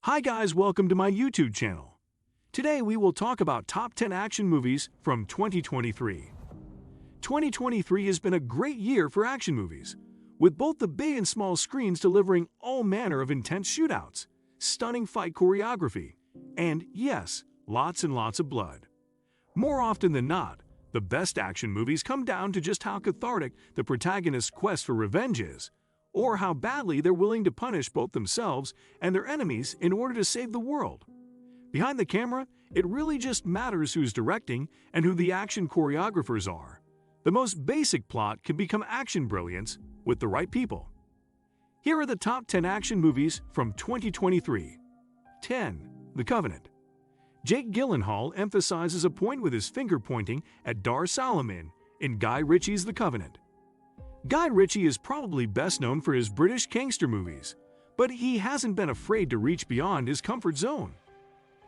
Hi guys, welcome to my YouTube channel. Today we will talk about top 10 action movies from 2023. 2023 has been a great year for action movies, with both the big and small screens delivering all manner of intense shootouts, stunning fight choreography, and yes, lots and lots of blood. More often than not, the best action movies come down to just how cathartic the protagonist's quest for revenge is, or how badly they're willing to punish both themselves and their enemies in order to save the world. Behind the camera, it really just matters who's directing and who the action choreographers are. The most basic plot can become action brilliance with the right people. Here are the top 10 action movies from 2023. 10. The Covenant. Jake Gyllenhaal emphasizes a point with his finger pointing at Dar Salaman in Guy Ritchie's The Covenant. Guy Ritchie is probably best known for his British gangster movies, but he hasn't been afraid to reach beyond his comfort zone.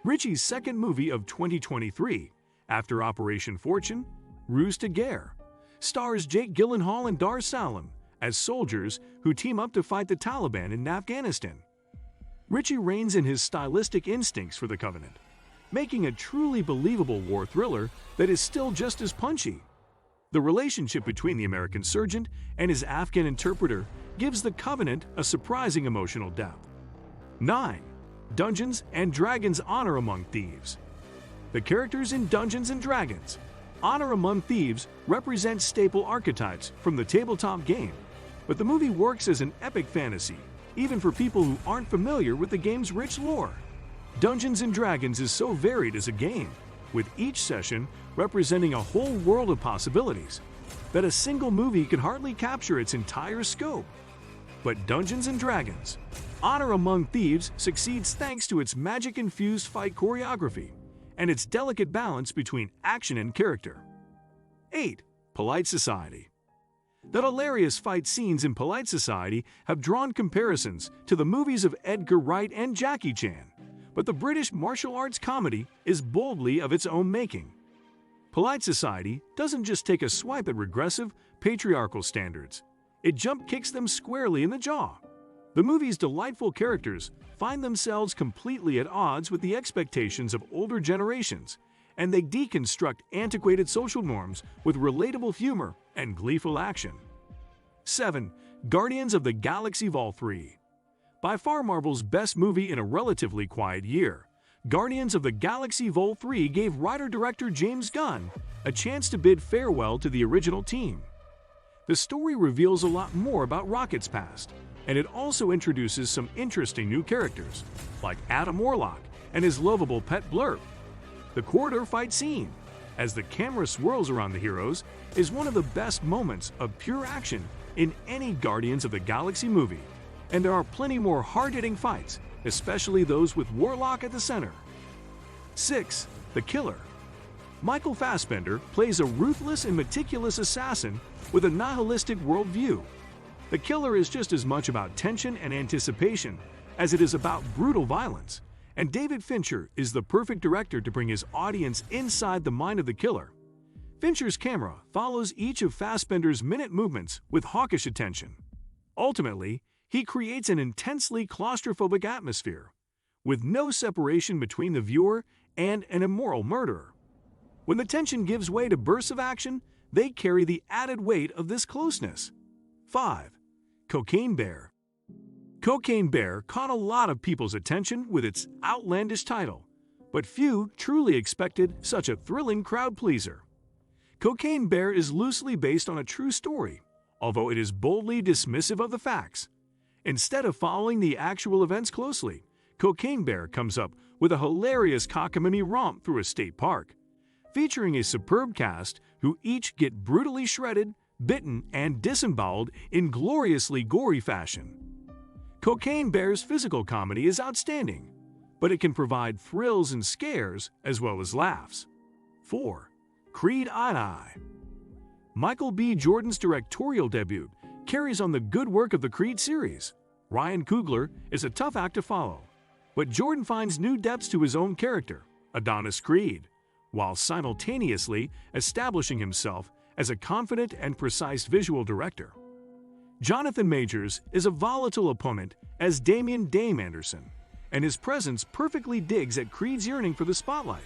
Ritchie's second movie of 2023, after Operation Fortune, Ruse de Guerre, stars Jake Gyllenhaal and Dar Salaman as soldiers who team up to fight the Taliban in Afghanistan. Ritchie reins in his stylistic instincts for The Covenant, making a truly believable war thriller that is still just as punchy. The relationship between the American sergeant and his Afghan interpreter gives The Covenant a surprising emotional depth. 9. Dungeons & Dragons: Honor Among Thieves. The characters in Dungeons & Dragons: Honor Among Thieves represent staple archetypes from the tabletop game, but the movie works as an epic fantasy, even for people who aren't familiar with the game's rich lore. Dungeons & Dragons is so varied as a game, with each session representing a whole world of possibilities, that a single movie can hardly capture its entire scope. But Dungeons & Dragons: Honor Among Thieves succeeds thanks to its magic-infused fight choreography and its delicate balance between action and character. 8. Polite Society. The hilarious fight scenes in Polite Society have drawn comparisons to the movies of Edgar Wright and Jackie Chan, but the British martial arts comedy is boldly of its own making. Polite Society doesn't just take a swipe at regressive, patriarchal standards, it jump kicks them squarely in the jaw. The movie's delightful characters find themselves completely at odds with the expectations of older generations, and they deconstruct antiquated social norms with relatable humor and gleeful action. 7. Guardians of the Galaxy Vol. 3. By far Marvel's best movie in a relatively quiet year, Guardians of the Galaxy Vol. 3 gave writer-director James Gunn a chance to bid farewell to the original team. The story reveals a lot more about Rocket's past, and it also introduces some interesting new characters, like Adam Warlock and his lovable pet Blurp. The corridor fight scene, as the camera swirls around the heroes, is one of the best moments of pure action in any Guardians of the Galaxy movie, and there are plenty more hard-hitting fights, especially those with Warlock at the center. 6. The Killer. Michael Fassbender plays a ruthless and meticulous assassin with a nihilistic worldview. The Killer is just as much about tension and anticipation as it is about brutal violence, and David Fincher is the perfect director to bring his audience inside the mind of the killer. Fincher's camera follows each of Fassbender's minute movements with hawkish attention. Ultimately, he creates an intensely claustrophobic atmosphere, with no separation between the viewer and an immoral murderer. When the tension gives way to bursts of action, they carry the added weight of this closeness. 5. Cocaine Bear. Cocaine Bear caught a lot of people's attention with its outlandish title, but few truly expected such a thrilling crowd-pleaser. Cocaine Bear is loosely based on a true story, although it is boldly dismissive of the facts. Instead of following the actual events closely, Cocaine Bear comes up with a hilarious cockamamie romp through a state park, featuring a superb cast who each get brutally shredded, bitten, and disemboweled in gloriously gory fashion. Cocaine Bear's physical comedy is outstanding, but it can provide thrills and scares as well as laughs. 4. Creed Eye to Eye. Michael B. Jordan's directorial debut carries on the good work of the Creed series. Ryan Coogler is a tough act to follow, but Jordan finds new depths to his own character, Adonis Creed, while simultaneously establishing himself as a confident and precise visual director. Jonathan Majors is a volatile opponent as Damian Dame Anderson, and his presence perfectly digs at Creed's yearning for the spotlight.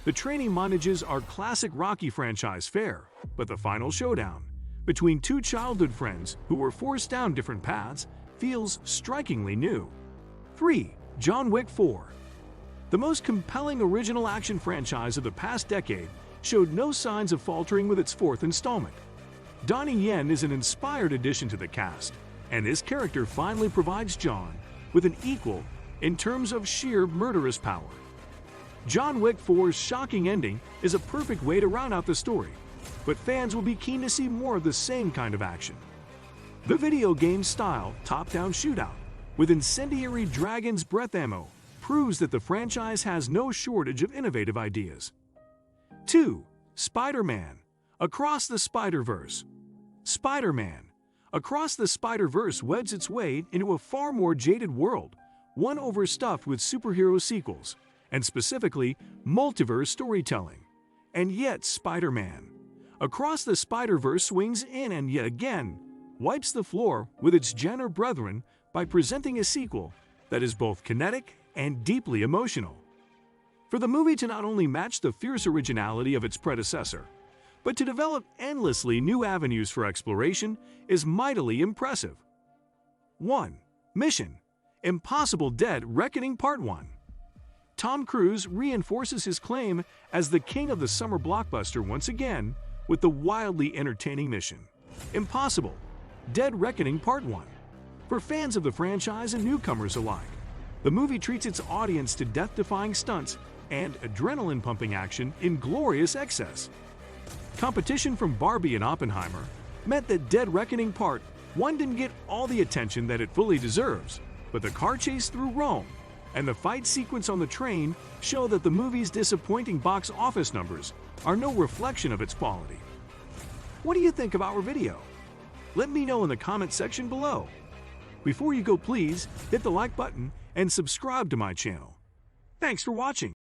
The training montages are classic Rocky franchise fare, but the final showdown between two childhood friends who were forced down different paths feels strikingly new. 3. John Wick 4. The most compelling original action franchise of the past decade showed no signs of faltering with its fourth installment. Donnie Yen is an inspired addition to the cast, and his character finally provides John with an equal in terms of sheer murderous power. John Wick 4's shocking ending is a perfect way to round out the story, but fans will be keen to see more of the same kind of action. The video game-style top-down shootout with incendiary dragon's breath ammo proves that the franchise has no shortage of innovative ideas. 2. Spider-Man: Across the Spider-Verse. Spider-Man: Across the Spider-Verse weds its way into a far more jaded world, one overstuffed with superhero sequels, and specifically multiverse storytelling. And yet Spider-Man: Across the Spider-Verse swings in and yet again wipes the floor with its Jenner brethren by presenting a sequel that is both kinetic and deeply emotional. For the movie to not only match the fierce originality of its predecessor, but to develop endlessly new avenues for exploration is mightily impressive. 1. Mission: Impossible Dead Reckoning Part 1. Tom Cruise reinforces his claim as the king of the summer blockbuster once again with the wildly entertaining mission Impossible Dead Reckoning Part 1. For fans of the franchise and newcomers alike, the movie treats its audience to death-defying stunts and adrenaline-pumping action in glorious excess. Competition from Barbie and Oppenheimer meant that Dead Reckoning Part 1 didn't get all the attention that it fully deserves, but the car chase through Rome and the fight sequence on the train show that the movie's disappointing box office numbers are no reflection of its quality. What do you think of our video? Let me know in the comment section below. Before you go, please hit the like button and subscribe to my channel. Thanks for watching.